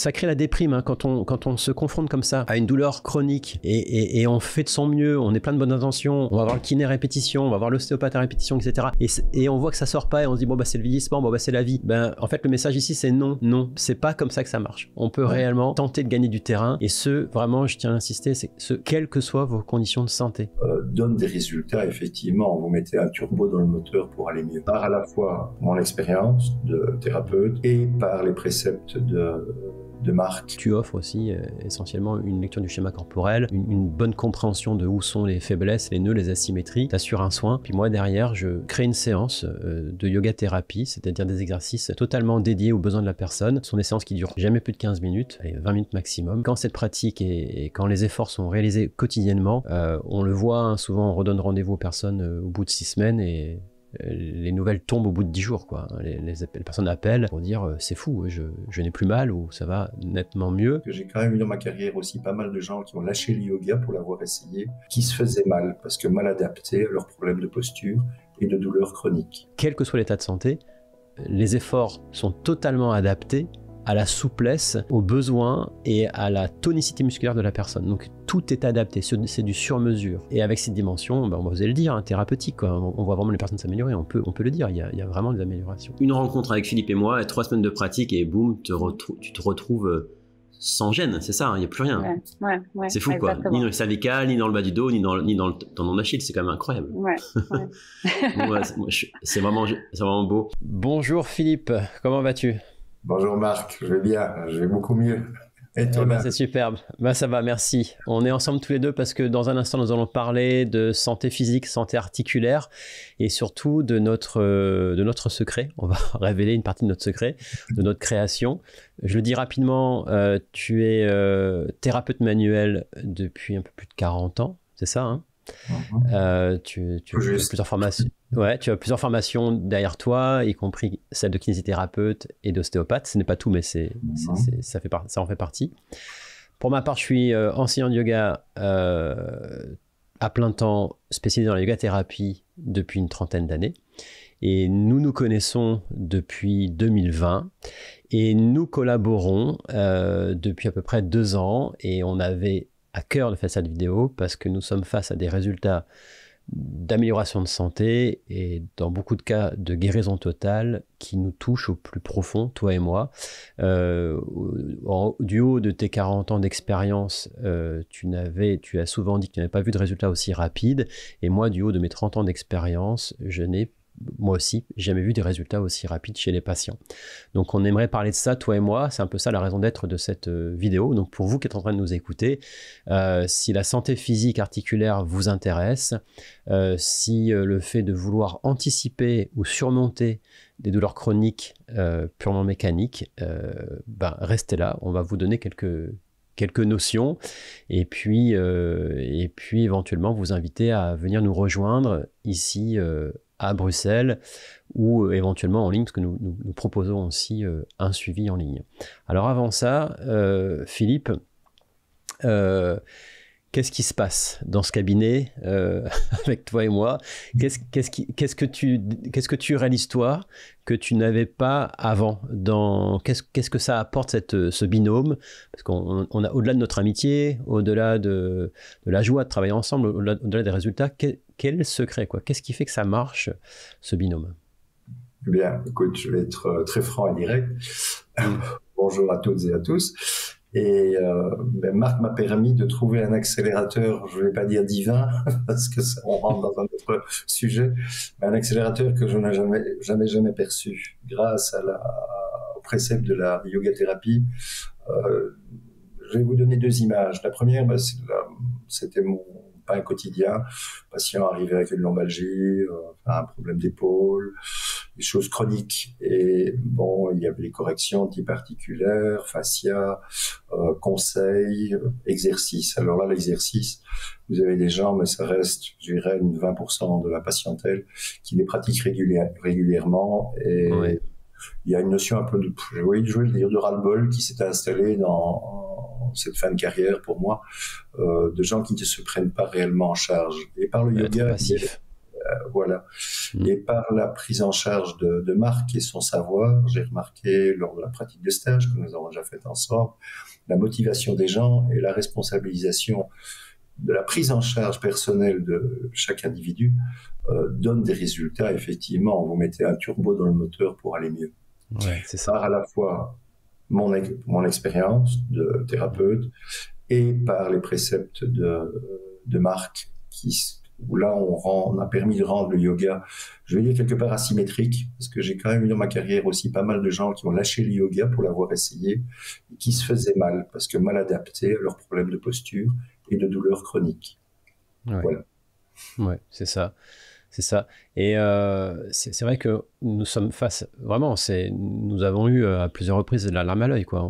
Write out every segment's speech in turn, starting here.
ça crée la déprime hein, quand on se confronte comme ça à une douleur chronique et on fait de son mieux, on est plein de bonnes intentions, on va voir le kiné à répétition, on va voir l'ostéopathe à répétition, etc. Et on voit que ça sort pas et on se dit bon bah c'est le vieillissement, bon bah c'est la vie. Ben en fait le message ici c'est non, c'est pas comme ça que ça marche. On peut réellement tenter de gagner du terrain et vraiment je tiens à insister, c'est quelles que soient vos conditions de santé. Donne des résultats effectivement. Vous mettez un turbo dans le moteur pour aller mieux. Par à la fois mon expérience de thérapeute et par les préceptes de Marc. Tu offres aussi essentiellement une lecture du schéma corporel, une bonne compréhension de où sont les faiblesses, les nœuds, les asymétries. Tu assures un soin. Puis moi derrière, je crée une séance de yoga thérapie, c'est-à-dire des exercices totalement dédiés aux besoins de la personne. Ce sont des séances qui durent jamais plus de 15 minutes, allez, 20 minutes maximum. Quand cette pratique et quand les efforts sont réalisés quotidiennement, on le voit, hein, souvent on redonne rendez-vous aux personnes au bout de 6 semaines et les nouvelles tombent au bout de 10 jours, quoi. Les personnes appellent pour dire c'est fou, je n'ai plus mal ou ça va nettement mieux. J'ai quand même eu dans ma carrière aussi pas mal de gens qui ont lâché le yoga pour l'avoir essayé, qui se faisaient mal parce que mal adaptés à leurs problèmes de posture et de douleurs chroniques. Quel que soit l'état de santé, les efforts sont totalement adaptés à la souplesse, aux besoins et à la tonicité musculaire de la personne. Donc tout est adapté, c'est du sur-mesure. Et avec cette dimension, on va oser le dire, hein, thérapeutique, quoi. On voit vraiment les personnes s'améliorer, on peut le dire, il y a vraiment des améliorations. Une rencontre avec Philippe et moi, 3 semaines de pratique et boum, tu te retrouves sans gêne, c'est ça, il n'y a plus rien. Ouais, c'est fou exactement. Quoi, ni dans le cervical, ni dans le bas du dos, ni dans le tendon d'Achille, c'est quand même incroyable. C'est vraiment beau. Bonjour Philippe, comment vas-tu ? Bonjour Marc, je vais bien, je vais beaucoup mieux. Et toi, c'est superbe. Ça va, merci. On est ensemble tous les deux parce que dans un instant, nous allons parler de santé physique, santé articulaire et surtout de notre secret. On va révéler une partie de notre secret, de notre création. Je le dis rapidement, tu es thérapeute manuel depuis un peu plus de 40 ans, c'est ça, hein? Tu as plusieurs formations. Ouais, tu as plusieurs formations derrière toi, y compris celle de kinésithérapeute et d'ostéopathe. Ce n'est pas tout, mais ça en fait partie. Pour ma part, je suis enseignant de yoga à plein temps, spécialisé dans la yoga thérapie depuis une 30aine d'années. Et nous nous connaissons depuis 2020 et nous collaborons depuis à peu près 2 ans et on avait à cœur de faire cette vidéo parce que nous sommes face à des résultats d'amélioration de santé et dans beaucoup de cas de guérison totale qui nous touchent au plus profond, toi et moi. Du haut de tes 40 ans d'expérience, tu as souvent dit que tu n'avais pas vu de résultats aussi rapides et moi, du haut de mes 30 ans d'expérience, je n'ai moi aussi, jamais vu des résultats aussi rapides chez les patients. Donc on aimerait parler de ça, toi et moi, c'est un peu ça la raison d'être de cette vidéo. Donc pour vous qui êtes en train de nous écouter, si la santé physique articulaire vous intéresse, si le fait de vouloir anticiper ou surmonter des douleurs chroniques purement mécaniques, restez là, on va vous donner quelques notions et puis éventuellement vous inviter à venir nous rejoindre ici à Bruxelles ou éventuellement en ligne, parce que nous proposons aussi un suivi en ligne. Alors avant ça, Philippe, qu'est-ce qui se passe dans ce cabinet avec toi et moi? Qu'est-ce que tu réalises toi que tu n'avais pas avant qu'est-ce que ça apporte ce binôme? Parce qu'on a au-delà de notre amitié, au-delà de la joie de travailler ensemble, au-delà des résultats, quel est le secret, quoi? Qu'est-ce qui fait que ça marche, ce binôme? Eh bien, écoute, je vais être très franc et direct. Bonjour à toutes et à tous. Et Marc m'a permis de trouver un accélérateur, je ne vais pas dire divin, parce que on rentre dans un autre sujet, mais un accélérateur que je n'ai jamais perçu. Grâce au précepte de la yoga thérapie, je vais vous donner 2 images. La première, c'était mon pain quotidien. Patient arrivé avec une lombalgie, un problème d'épaule, des choses chroniques. Et bon, il y avait les corrections type articulaire, fascia, conseils, exercice. Alors là, l'exercice, vous avez des gens, mais ça reste, je dirais, 20% de la patientèle qui les pratique régulièrement. Et oui. Il y a une notion un peu je vais dire, de ras-le-bol qui s'est installée dans cette fin de carrière pour moi, de gens qui ne se prennent pas réellement en charge. Et par le yoga, voilà. Et par la prise en charge de Marc et son savoir, j'ai remarqué lors de la pratique de stage que nous avons déjà fait ensemble, la motivation des gens et la responsabilisation de la prise en charge personnelle de chaque individu donne des résultats. Effectivement, vous mettez un turbo dans le moteur pour aller mieux. Ouais, c'est ça. Par à la fois mon expérience de thérapeute et par les préceptes de Marc, où là on a permis de rendre le yoga, je vais dire quelque part asymétrique, parce que j'ai quand même eu dans ma carrière aussi pas mal de gens qui ont lâché le yoga pour l'avoir essayé et qui se faisaient mal, parce que mal adaptés à leurs problèmes de posture et de douleurs chroniques. Ouais. Voilà. Ouais, c'est ça. C'est ça. Et c'est vrai que nous sommes face, vraiment, nous avons eu à plusieurs reprises la larme à l'œil, quoi.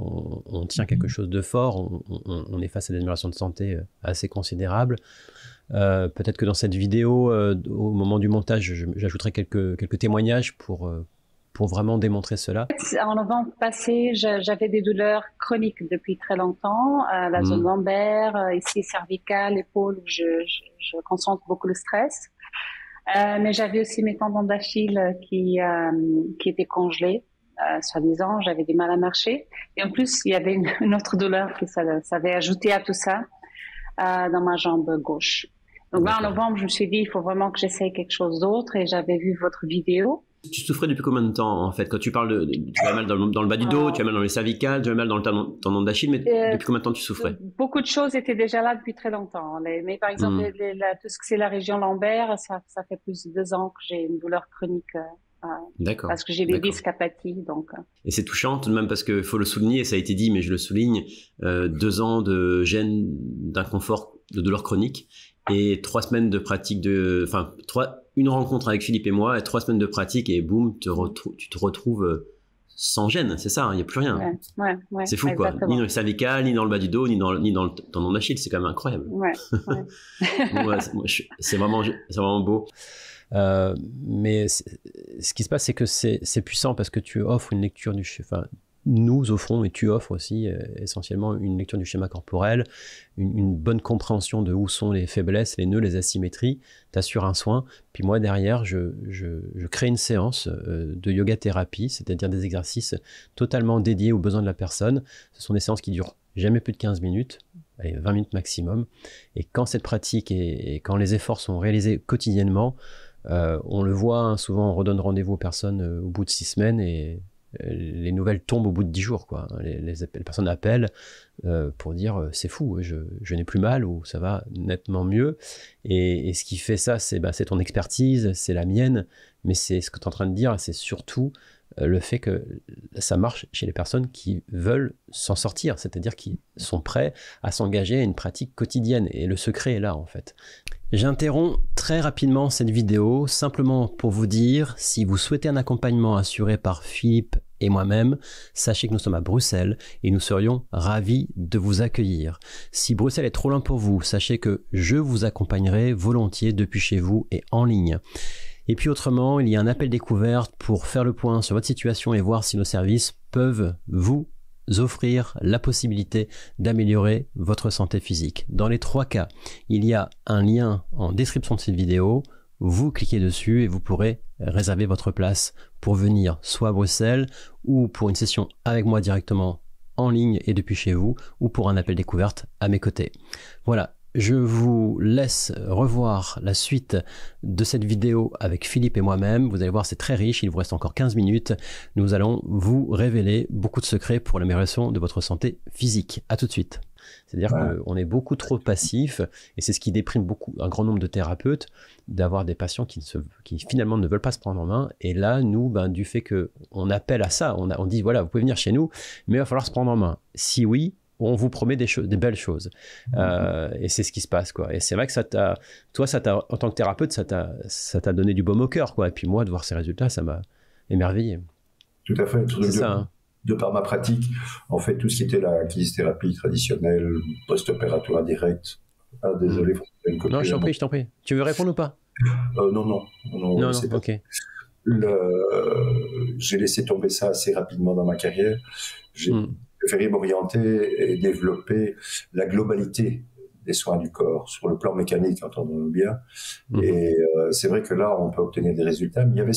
On tient quelque chose de fort, on est face à des améliorations de santé assez considérables. Peut-être que dans cette vidéo, au moment du montage, j'ajouterai quelques témoignages pour vraiment démontrer cela. En novembre passé, j'avais des douleurs chroniques depuis très longtemps, la zone lombaire, ici cervicale, épaule, où je concentre beaucoup le stress. Mais j'avais aussi mes tendons d'Achille qui étaient congelés, soi-disant. J'avais du mal à marcher. Et en plus, il y avait une autre douleur qui s'avait ajouté à tout ça dans ma jambe gauche. Donc là, en novembre, je me suis dit, il faut vraiment que j'essaye quelque chose d'autre. Et j'avais vu votre vidéo. Tu souffrais depuis combien de temps, en fait? Quand tu parles tu as mal dans le bas du dos, tu as mal dans les cervicales, tu as mal dans le tendon d'Achille, mais depuis combien de temps tu souffrais? Beaucoup de choses étaient déjà là depuis très longtemps. Mais par exemple, tout ce que c'est la région lombaire, ça fait plus de 2 ans que j'ai une douleur chronique. D'accord. Parce que j'ai des discapaties, donc. Et c'est touchant, tout de même, parce qu'il faut le souligner, et ça a été dit, mais je le souligne, 2 ans de gêne, d'inconfort, de douleur chronique, et 3 semaines de pratique une rencontre avec Philippe et moi, et 3 semaines de pratique, et boum, tu te retrouves sans gêne, c'est ça, il n'y a plus rien. Ouais, c'est fou, exactement. Quoi. Ni dans le cervical, ni dans le bas du dos, ni dans le tendon d'Achille, c'est quand même incroyable. Ouais. C'est vraiment beau. Mais ce qui se passe, c'est que c'est puissant parce que tu offres une lecture nous offrons et tu offres aussi essentiellement une lecture du schéma corporel, une bonne compréhension de où sont les faiblesses, les nœuds, les asymétries, t'assures un soin, puis moi derrière je crée une séance de yoga thérapie, c'est-à-dire des exercices totalement dédiés aux besoins de la personne. Ce sont des séances qui durent jamais plus de 15 minutes, allez, 20 minutes maximum, et quand cette pratique et quand les efforts sont réalisés quotidiennement, on le voit, hein, souvent on redonne rendez-vous aux personnes au bout de 6 semaines et les nouvelles tombent au bout de 10 jours, quoi. Les personnes appellent pour dire c'est fou, je n'ai plus mal ou ça va nettement mieux. Et ce qui fait ça, c'est ton expertise, c'est la mienne, mais c'est ce que tu es en train de dire, c'est surtout le fait que ça marche chez les personnes qui veulent s'en sortir, c'est-à-dire qui sont prêts à s'engager à une pratique quotidienne. Et le secret est là, en fait. J'interromps très rapidement cette vidéo, simplement pour vous dire, si vous souhaitez un accompagnement assuré par Philippe et moi-même, sachez que nous sommes à Bruxelles et nous serions ravis de vous accueillir. Si Bruxelles est trop loin pour vous, sachez que je vous accompagnerai volontiers depuis chez vous et en ligne. Et puis autrement, il y a un appel découverte pour faire le point sur votre situation et voir si nos services peuvent vous offrir la possibilité d'améliorer votre santé physique. Dans les 3 cas, il y a un lien en description de cette vidéo. Vous cliquez dessus et vous pourrez réserver votre place pour venir soit à Bruxelles ou pour une session avec moi directement en ligne et depuis chez vous ou pour un appel découverte à mes côtés. Voilà. Je vous laisse revoir la suite de cette vidéo avec Philippe et moi-même. Vous allez voir, c'est très riche. Il vous reste encore 15 minutes. Nous allons vous révéler beaucoup de secrets pour l'amélioration de votre santé physique. À tout de suite. C'est-à-dire qu'on est beaucoup trop passif et c'est ce qui déprime un grand nombre de thérapeutes d'avoir des patients qui finalement ne veulent pas se prendre en main. Et là, nous, du fait qu'on appelle à ça, on dit voilà, vous pouvez venir chez nous, mais il va falloir se prendre en main. Si oui, on vous promet des belles choses. Et c'est ce qui se passe, quoi. Et c'est vrai que en tant que thérapeute, ça t'a donné du baume au cœur, quoi. Et puis moi, de voir ces résultats, ça m'a émerveillé. Tout à fait. C'est ça, hein. De par ma pratique, en fait, tout ce qui était la kinésithérapie traditionnelle, post-opératoire direct. Ah, désolé, faut faire une copie. Non, je t'en prie. Tu veux répondre ou pas? Non, ok. J'ai laissé tomber ça assez rapidement dans ma carrière. J'ai préféré m'orienter et développer la globalité des soins du corps, sur le plan mécanique, entendons-nous bien. Et c'est vrai que là, on peut obtenir des résultats, mais il y avait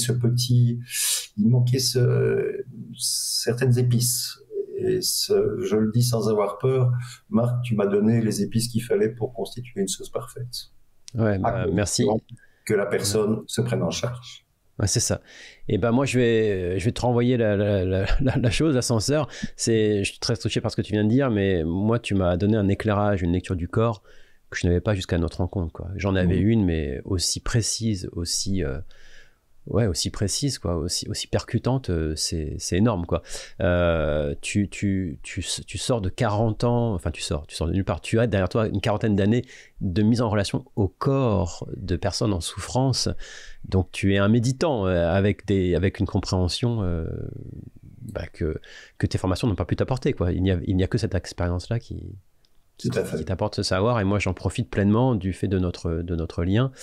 il manquait certaines épices. Et je le dis sans avoir peur, Marc, tu m'as donné les épices qu'il fallait pour constituer une sauce parfaite. Ouais, merci. Que la personne se prenne en charge. Ouais, c'est ça. Et ben moi, je vais te renvoyer la chose, l'ascenseur. Je suis très touché par ce que tu viens de dire, mais moi, tu m'as donné un éclairage, une lecture du corps que je n'avais pas jusqu'à notre rencontre, quoi. J'en avais une, mais aussi précise, aussi précise, quoi, aussi percutante, c'est énorme, quoi. Tu sors de 40 ans, enfin tu sors de nulle part, tu as derrière toi une quarantaine d'années de mise en relation au corps de personnes en souffrance, donc tu es un méditant avec une compréhension que tes formations n'ont pas pu t'apporter, quoi. Il n'y a que cette expérience-là qui t'apporte ce savoir, et moi j'en profite pleinement du fait de notre lien,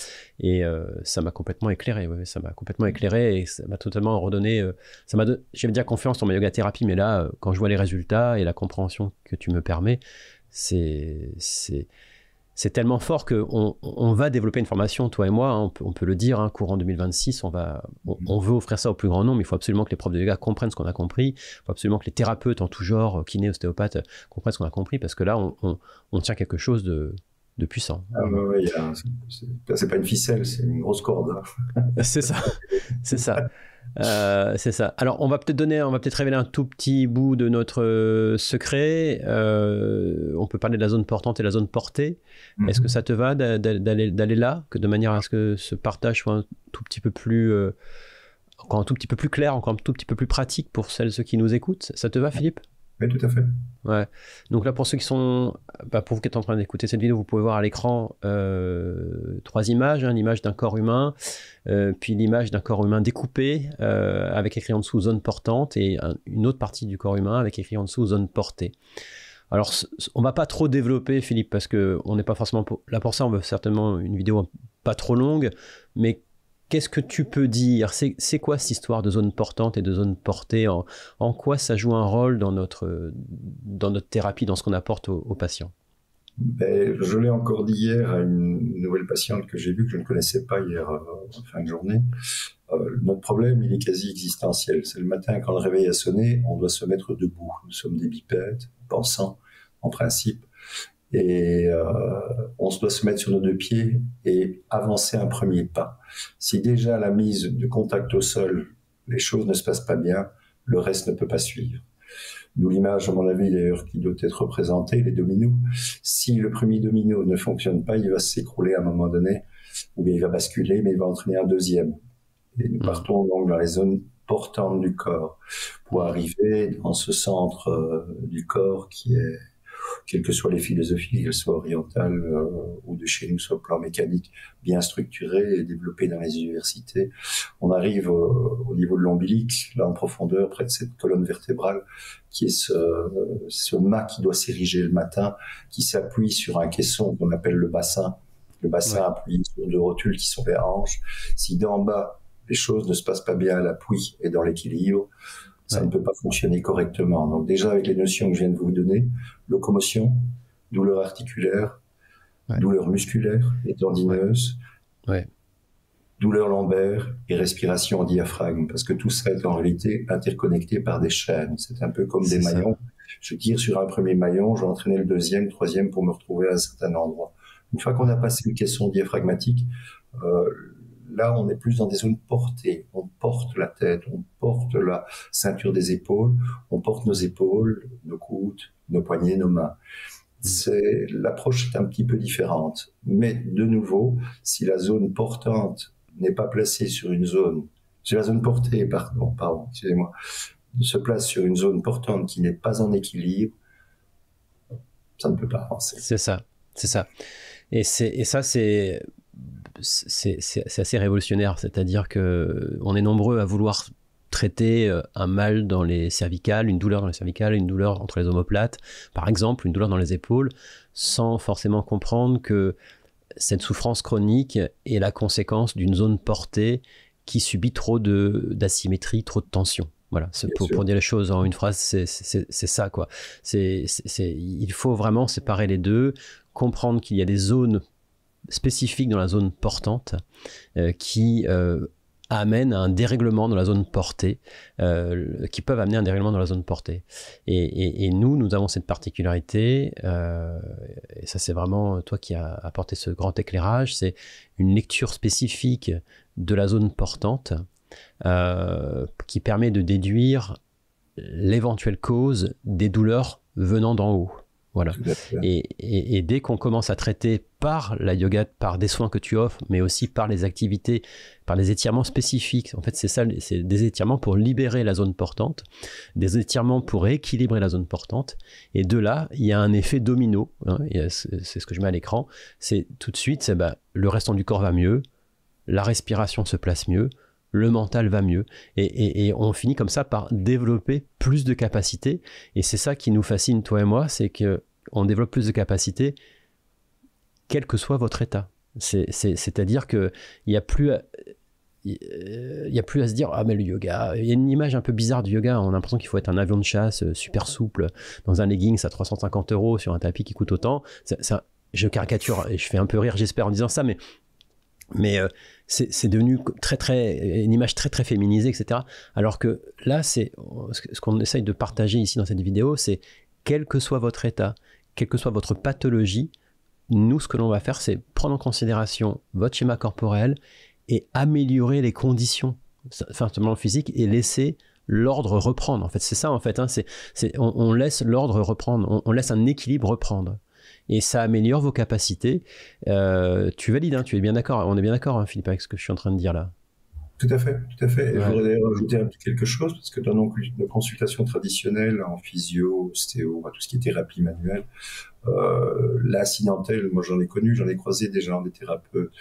et ça m'a complètement éclairé, et ça m'a totalement redonné, je vais dire confiance en ma yoga thérapie, mais là quand je vois les résultats et la compréhension que tu me permets, c'est tellement fort qu'on va développer une formation, toi et moi, hein, on peut le dire, hein, courant 2026, on veut offrir ça au plus grand nombre, mais il faut absolument que les profs de yoga comprennent ce qu'on a compris, il faut absolument que les thérapeutes en tout genre, kinés, ostéopathes, comprennent ce qu'on a compris, parce que là, on tient quelque chose de puissant. Oui, c'est pas une ficelle, c'est une grosse corde. Hein. C'est ça, c'est ça. C'est ça. Alors, on va peut-être révéler un tout petit bout de notre secret. On peut parler de la zone portante et la zone portée. Est-ce que ça te va d'aller là, de manière à ce que ce partage soit un tout petit peu plus, encore un tout petit peu plus clair, encore un tout petit peu plus pratique pour celles et ceux qui nous écoutent? Ça te va, Philippe? Oui, tout à fait. Ouais. Donc là, pour ceux qui sont, pour vous qui êtes en train d'écouter cette vidéo, vous pouvez voir à l'écran 3 images, hein, l'image d'un corps humain, puis l'image d'un corps humain découpé avec écrit en dessous zone portante, et une autre partie du corps humain avec écrit en dessous zone portée. Alors, on va pas trop développer, Philippe, parce que on n'est pas forcément là pour ça. On veut certainement une vidéo pas trop longue, mais qu'est-ce que tu peux dire? C'est quoi cette histoire de zone portante et de zone portée? En quoi ça joue un rôle dans notre thérapie, dans ce qu'on apporte aux patients? Je l'ai encore dit hier à une nouvelle patiente que j'ai vue, que je ne connaissais pas hier en fin de journée. Notre problème, il est quasi existentiel. C'est le matin, quand le réveil a sonné, on doit se mettre debout. Nous sommes des bipèdes, pensants, en principe. Et on doit se mettre sur nos 2 pieds et avancer un premier pas. Si déjà à la mise de contact au sol, les choses ne se passent pas bien, le reste ne peut pas suivre. D'où l'image, à mon avis, d'ailleurs, qui doit être représentée, les dominos. Si le premier domino ne fonctionne pas, il va s'écrouler à un moment donné, ou bien il va basculer, mais il va entraîner un deuxième. Et nous partons donc dans les zones portantes du corps, pour arriver dans ce centre du corps qui est, quelles que soient les philosophies, qu'elles soient orientales ou de chez nous, sur le plan mécanique, bien structurées et développées dans les universités. On arrive au niveau de l'ombilic, là en profondeur, près de cette colonne vertébrale, qui est ce mât qui doit s'ériger le matin, qui s'appuie sur un caisson qu'on appelle le bassin. Le bassin appuyé sur 2 rotules qui sont les hanches. Si d'en bas, les choses ne se passent pas bien à l'appui et dans l'équilibre, ça ne peut pas fonctionner correctement. Donc déjà, avec les notions que je viens de vous donner, locomotion, douleur articulaire, douleur musculaire et tendineuse, douleur lombaire et respiration en diaphragme, parce que tout ça est en réalité interconnecté par des chaînes. C'est un peu comme des maillons. Je tire sur un premier maillon, je vais entraîner le deuxième, troisième pour me retrouver à un certain endroit. Une fois qu'on a passé le caisson diaphragmatique, là, on est plus dans des zones portées. On porte la tête, on porte la ceinture des épaules, on porte nos épaules, nos coudes, nos poignets, nos mains. L'approche est un petit peu différente. Mais de nouveau, si la zone portante n'est pas placée sur une zone, si la zone portée, excusez-moi, se place sur une zone portante qui n'est pas en équilibre, ça ne peut pas avancer. C'est ça. Et ça, c'est assez révolutionnaire, c'est-à-dire que on est nombreux à vouloir traiter un mal dans les cervicales, une douleur dans les cervicales, une douleur entre les omoplates, par exemple, une douleur dans les épaules, sans forcément comprendre que cette souffrance chronique est la conséquence d'une zone portée qui subit trop d'asymétrie, trop de tension. Voilà, pour dire les choses en une phrase, c'est ça, quoi. Il faut vraiment séparer les deux, comprendre qu'il y a des zones spécifiques dans la zone portante qui amènent à un dérèglement dans la zone portée, qui peuvent amener un dérèglement dans la zone portée. Et nous avons cette particularité, et ça c'est vraiment toi qui as apporté ce grand éclairage, c'est une lecture spécifique de la zone portante qui permet de déduire l'éventuelle cause des douleurs venant d'en haut. Voilà. Et dès qu'on commence à traiter par la yoga, par des soins que tu offres, mais aussi par les activités, par les étirements spécifiques, en fait c'est ça, c'est des étirements pour libérer la zone portante, des étirements pour équilibrer la zone portante, et de là il y a un effet domino, hein, c'est ce que je mets à l'écran, c'est tout de suite, le restant du corps va mieux, la respiration se place mieux, le mental va mieux, et on finit comme ça par développer plus de capacités, et c'est ça qui nous fascine, toi et moi, c'est qu'on développe plus de capacités quel que soit votre état. C'est-à-dire qu'il n'y a plus à se dire « Ah mais le yoga », il y a une image un peu bizarre du yoga, on a l'impression qu'il faut être un avion de chasse super souple, dans un leggings à 350 € sur un tapis qui coûte autant. Je caricature et je fais un peu rire, j'espère, en disant ça, mais c'est devenu une image très très féminisée, etc. Alors que là, ce qu'on essaye de partager ici dans cette vidéo, c'est quel que soit votre état, quelle que soit votre pathologie, nous, ce que l'on va faire, c'est prendre en considération votre schéma corporel et améliorer les conditions, simplement physiques, et laisser l'ordre reprendre. En fait, c'est ça, en fait. Hein, on laisse l'ordre reprendre, on laisse un équilibre reprendre. Et ça améliore vos capacités. Tu valides, hein, tu es bien d'accord. On est bien d'accord, hein, Philippe, avec ce que je suis en train de dire là. Tout à fait, tout à fait. Et je voudrais d'ailleurs ajouter quelque chose, parce que dans nos consultations traditionnelles, en physio, ostéo, tout ce qui est thérapie manuelle, l'accidentelle, moi j'en ai croisé des gens, des thérapeutes.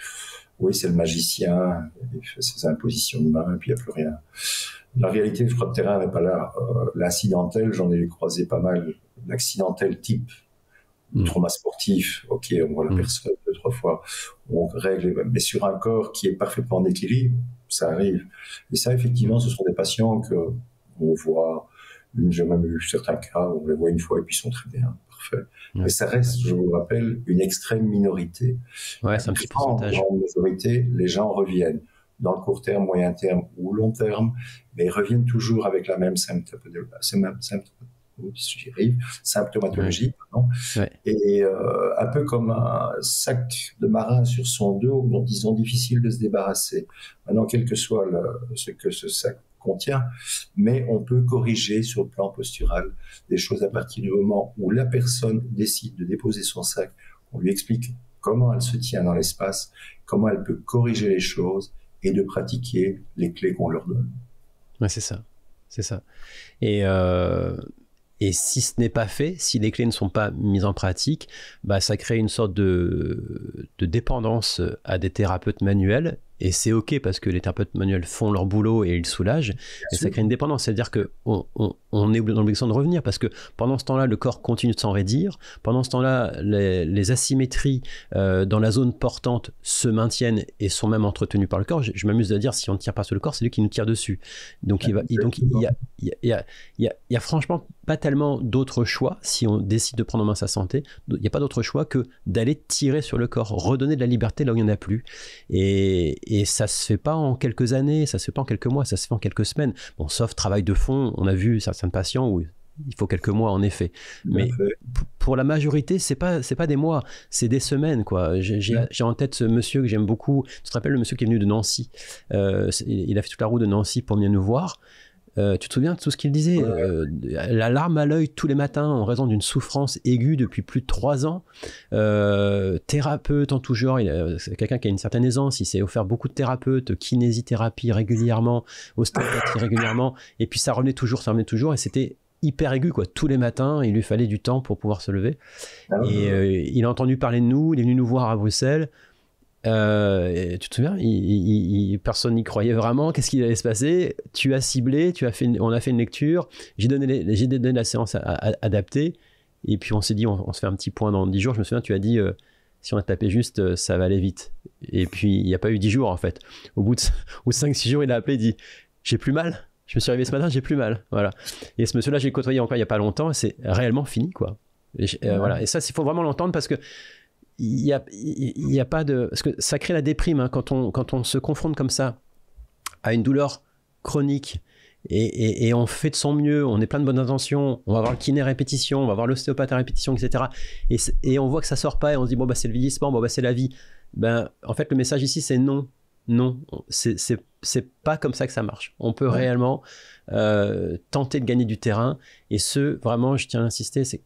Oui, c'est le magicien, il fait ses impositions de main, et puis il n'y a plus rien. La réalité, je crois que le terrain n'est pas là. L'accidentel, j'en ai croisé pas mal. L'accidentel type trauma sportif, ok, on voit la personne 2-3 fois, on règle, mais sur un corps qui est parfaitement en équilibre, ça arrive. Et ça, effectivement, ce sont des patients que on voit, j'ai même eu certains cas où on les voit une fois et puis ils sont très bien, parfait. Mais ça reste, je vous rappelle, une extrême minorité. Ouais, c'est un petit pourcentage. En majorité, les gens reviennent dans le court terme, moyen terme ou long terme, mais ils reviennent toujours avec la même symptomatologie, ouais. Et un peu comme un sac de marin sur son dos dont ils ont difficile de se débarrasser. Maintenant, quel que soit ce que ce sac contient, mais on peut corriger sur le plan postural des choses à partir du moment où la personne décide de déposer son sac, on lui explique comment elle se tient dans l'espace, comment elle peut corriger les choses et de pratiquer les clés qu'on leur donne. Ouais, c'est ça. Et si ce n'est pas fait, si les clés ne sont pas mises en pratique, ça crée une sorte de dépendance à des thérapeutes manuels. Et c'est OK parce que les thérapeutes manuels font leur boulot et ils soulagent. Et ça crée une dépendance. C'est-à-dire qu'on est dans l'obligation de revenir parce que pendant ce temps-là, le corps continue de s'enraidir. Pendant ce temps-là, les asymétries dans la zone portante se maintiennent et sont même entretenues par le corps. Je m'amuse à dire, si on ne tire pas sur le corps, c'est lui qui nous tire dessus. Donc il y a franchement pas tellement d'autres choix si on décide de prendre en main sa santé. Il n'y a pas d'autre choix que d'aller tirer sur le corps, redonner de la liberté là où il n'y en a plus. Et ça se fait pas en quelques années, ça se fait pas en quelques mois, ça se fait en quelques semaines. Bon, sauf travail de fond, on a vu certains patients où il faut quelques mois en effet. Mais pour la majorité, c'est pas des mois, c'est des semaines, quoi. J'ai en tête ce monsieur que j'aime beaucoup. Tu te rappelles le monsieur qui est venu de Nancy, il a fait toute la route de Nancy pour venir nous voir. Tu te souviens de tout ce qu'il disait, la larme à l'œil tous les matins en raison d'une souffrance aiguë depuis plus de 3 ans, thérapeute en tout genre, c'est quelqu'un qui a une certaine aisance, il s'est offert beaucoup de thérapeutes, kinésithérapie régulièrement, ostéopathie régulièrement, et puis ça revenait toujours, et c'était hyper aigu, quoi. Tous les matins, il lui fallait du temps pour pouvoir se lever. Il a entendu parler de nous, il est venu nous voir à Bruxelles. Et tu te souviens, personne n'y croyait vraiment. Qu'est-ce qui allait se passer? Tu as ciblé, on a fait une lecture, j'ai donné la séance adaptée, et puis on s'est dit, on se fait un petit point dans 10 jours. Je me souviens, tu as dit, si on a tapé juste, ça va aller vite. Et puis il n'y a pas eu 10 jours en fait. Au bout de 5-6 jours, il a appelé, il dit, j'ai plus mal. je me suis réveillé ce matin, j'ai plus mal. Voilà. Et ce monsieur-là, j'ai côtoyé encore il n'y a pas longtemps, et c'est réellement fini, quoi. Voilà. Et ça, il faut vraiment l'entendre parce que il y a pas de... Parce que ça crée la déprime, hein, quand on se confronte comme ça à une douleur chronique et on fait de son mieux, on est plein de bonnes intentions, on va voir le kiné à répétition, on va voir l'ostéopathe à répétition, etc. Et on voit que ça sort pas et on se dit bon bah c'est le vieillissement, bon bah c'est la vie. Ben en fait le message ici c'est non, c'est pas comme ça que ça marche. On peut réellement tenter de gagner du terrain et vraiment je tiens à insister, c'est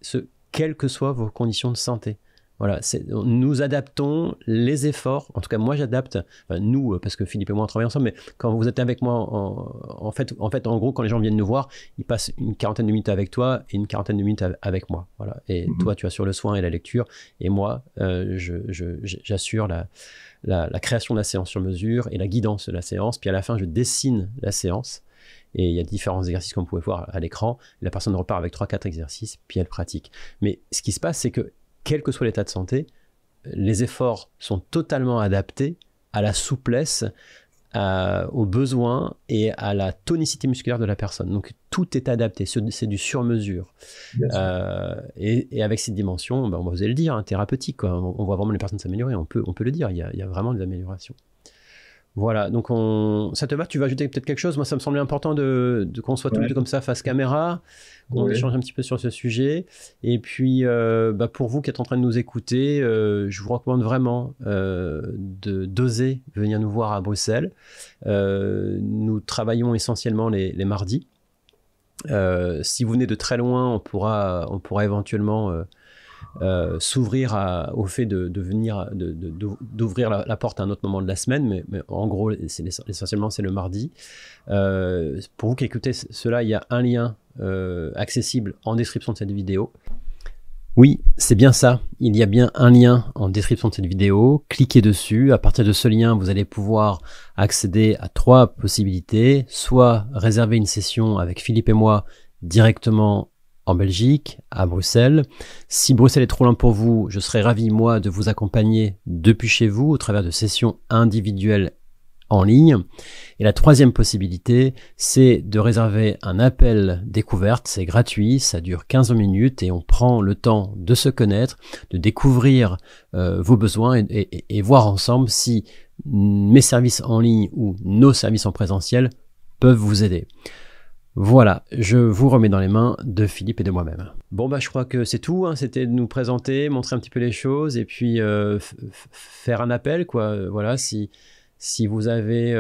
quelles que soient vos conditions de santé. Voilà, nous adaptons les efforts, en tout cas moi j'adapte, enfin, nous, parce que Philippe et moi on travaille ensemble, mais quand vous êtes avec moi, en fait, en gros, quand les gens viennent nous voir, ils passent une quarantaine de minutes avec toi et une quarantaine de minutes avec moi. Voilà. Et toi, tu assures le soin et la lecture, et moi, j'assure la création de la séance sur mesure et la guidance de la séance, puis à la fin, je dessine la séance. Et il y a différents exercices comme vous pouvez voir à l'écran. La personne repart avec 3-4 exercices, puis elle pratique. Mais ce qui se passe, c'est que quel que soit l'état de santé, les efforts sont totalement adaptés à la souplesse, aux besoins et à la tonicité musculaire de la personne. Donc tout est adapté, c'est du sur-mesure. Et avec cette dimension, ben, on va oser le dire, hein, thérapeutique, quoi. On voit vraiment les personnes s'améliorer, on peut le dire, il y a vraiment des améliorations. Voilà, donc ça te va? Tu vas ajouter peut-être quelque chose? Moi, ça me semblait important qu'on soit tous les deux comme ça face caméra, qu'on échange un petit peu sur ce sujet. Et puis, pour vous qui êtes en train de nous écouter, je vous recommande vraiment d'oser venir nous voir à Bruxelles. Nous travaillons essentiellement les mardis. Si vous venez de très loin, on pourra éventuellement... s'ouvrir au fait de venir, d'ouvrir la porte à un autre moment de la semaine, mais en gros, essentiellement, c'est le mardi. Pour vous qui écoutez cela, il y a un lien accessible en description de cette vidéo. Oui, c'est bien ça. Il y a bien un lien en description de cette vidéo. Cliquez dessus. À partir de ce lien, vous allez pouvoir accéder à 3 possibilités. Soit réserver une session avec Philippe et moi directement en Belgique, à Bruxelles. Si Bruxelles est trop loin pour vous, je serais ravi, moi, de vous accompagner depuis chez vous au travers de sessions individuelles en ligne. Et la 3e possibilité, c'est de réserver un appel découverte. C'est gratuit, ça dure 15 minutes et on prend le temps de se connaître, de découvrir vos besoins et voir ensemble si mes services en ligne ou nos services en présentiel peuvent vous aider. Voilà, je vous remets dans les mains de Philippe et de moi-même. Bon, je crois que c'est tout, hein. C'était de nous présenter, montrer un petit peu les choses et puis faire un appel, quoi. Voilà, si vous avez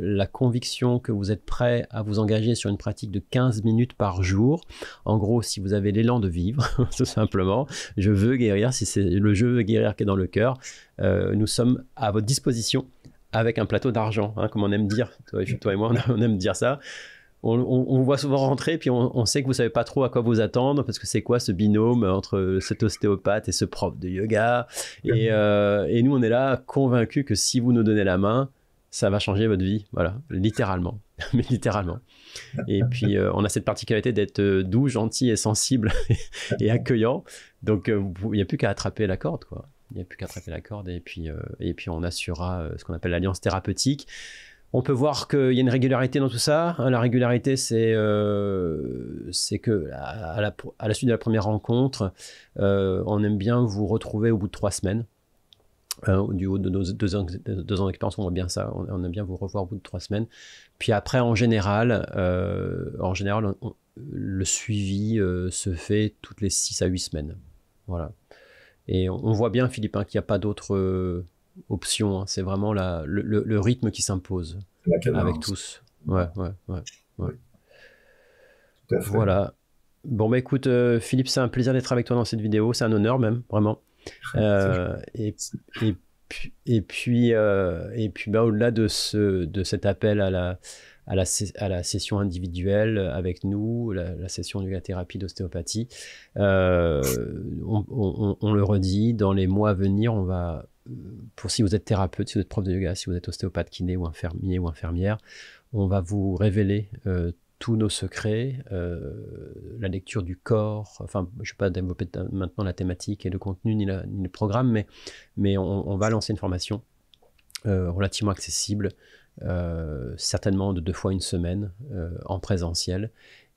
la conviction que vous êtes prêt à vous engager sur une pratique de 15 minutes par jour, en gros, si vous avez l'élan de vivre, tout simplement, je veux guérir, si c'est le je veux guérir qui est dans le cœur, nous sommes à votre disposition avec un plateau d'argent, hein, comme on aime dire, toi et moi, on aime dire ça. On vous voit souvent rentrer, puis on sait que vous ne savez pas trop à quoi vous attendre, parce que c'est quoi ce binôme entre cet ostéopathe et ce prof de yoga. Et nous, on est là convaincus que si vous nous donnez la main, ça va changer votre vie. Voilà, littéralement. Mais littéralement. Et puis, on a cette particularité d'être doux, gentil et sensible et accueillant. Donc, il n'y a plus qu'à attraper la corde, quoi. Il n'y a plus qu'à attraper la corde, et puis on assurera ce qu'on appelle l'alliance thérapeutique. On peut voir qu'il y a une régularité dans tout ça. La régularité, c'est que à la suite de la première rencontre, on aime bien vous retrouver au bout de 3 semaines. Du haut de nos 2 ans d'expérience, on voit bien ça. On aime bien vous revoir au bout de 3 semaines. Puis après, en général, le suivi se fait toutes les 6 à 8 semaines. Voilà. Et on voit bien, Philippe, hein, qu'il n'y a pas d'autres... option, hein. C'est vraiment le rythme qui s'impose avec tous. Ouais. Tout à fait. Voilà. Bon, écoute, Philippe, c'est un plaisir d'être avec toi dans cette vidéo. C'est un honneur même, vraiment. Et puis, au-delà de cet appel à la session individuelle avec nous, la session de yoga-thérapie d'ostéopathie, on le redit, dans les mois à venir, on va... si vous êtes thérapeute, si vous êtes prof de yoga, si vous êtes ostéopathe, kiné ou infirmier ou infirmière, on va vous révéler tous nos secrets, la lecture du corps. Enfin, je ne vais pas développer maintenant la thématique et le contenu ni le programme, mais on va lancer une formation relativement accessible certainement de 2 fois une semaine en présentiel.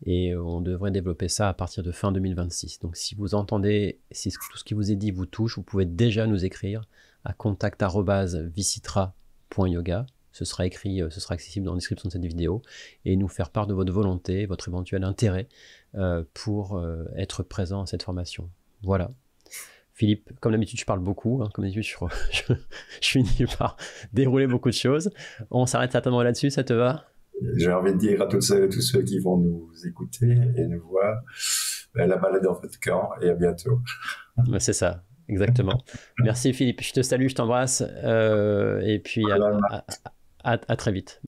Et on devrait développer ça à partir de fin 2026. Donc si vous entendez, si tout ce qui vous est dit vous touche, vous pouvez déjà nous écrire à contact@visitra.yoga. Ce sera écrit, ce sera accessible dans la description de cette vidéo, et nous faire part de votre volonté, votre éventuel intérêt pour être présent à cette formation. Voilà. Philippe, comme d'habitude, je parle beaucoup. Comme d'habitude, je finis par dérouler beaucoup de choses. On s'arrête certainement là-dessus, ça te va? J'ai envie de dire à toutes celles et tous ceux qui vont nous écouter et nous voir, la balle est dans votre camp, et à bientôt. C'est ça, exactement. Merci Philippe, je te salue, je t'embrasse, et puis à très vite.